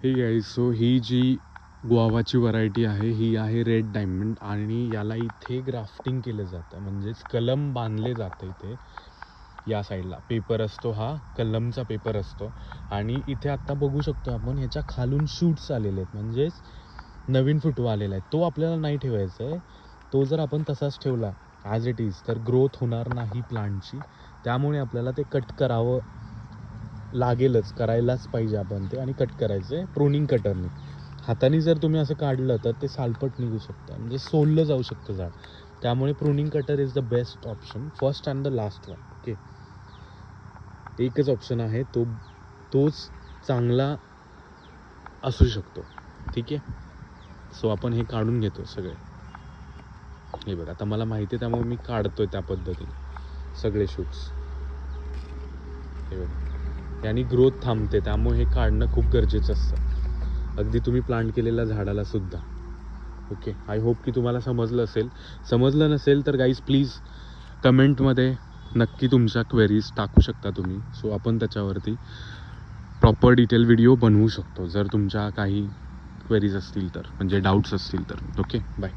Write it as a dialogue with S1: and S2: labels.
S1: हे guys, so ही जी गुआवाची variety आहे ही आहे रेड डायमंड आणि याला इथे ग्राफ्टिंग केलं जातं, म्हणजेच कलम बांधले जातं इथे. या साईडला पेपर असतो, हा कलमचा पेपर असतो. आणि इथे आत्ता बघू शकतो आपण ह्याच्या खालून शूट्स आलेले आहेत, म्हणजेच नवीन फुटवा आलेला आहे. तो आपल्याला नाही ठेवायचा आहे. तो जर आपण तसाच ठेवला ॲज इट इज तर ग्रोथ होणार नाही प्लांटची. त्यामुळे आपल्याला ते कट करावं लागेलच, करायलाच पाहिजे आपण ते. आणि कट करायचं आहे प्रूनिंग कटरने. हाताने जर तुम्ही असं काढलं तर ते सालपट निघू शकतं, म्हणजे सोललं जाऊ शकतं झाड. त्यामुळे pruning cutter is the best option, first and the last one. Okay, एकच ऑप्शन आहे तो, तोच चांगला असू शकतो. ठीक आहे. सो आपण हे काढून घेतो सगळे. हे बघा, आता मला माहिती आहे त्यामुळे मी काढतोय त्या पद्धतीने सगळे शूट्स. हे बघा, यानी ग्रोथ थांबते, त्यामुळे हे काढणं खूप गरजेचं असतं, अगदी तुम्ही प्लांट केलेल्या झाडाला सुद्धा. ओके, आय होप की तुम्हाला समजलं असेल. समजलं नसेल तर गाईज प्लीज कमेंटमध्ये नक्की तुमच्या क्वेरीज टाकू शकता तुम्ही. सो आपण त्याच्यावरती प्रॉपर डिटेल व्हिडिओ बनवू शकतो जर तुमच्या काही क्वेरीज असतील तर, म्हणजे डाऊट्स असतील तर. Okay, bye.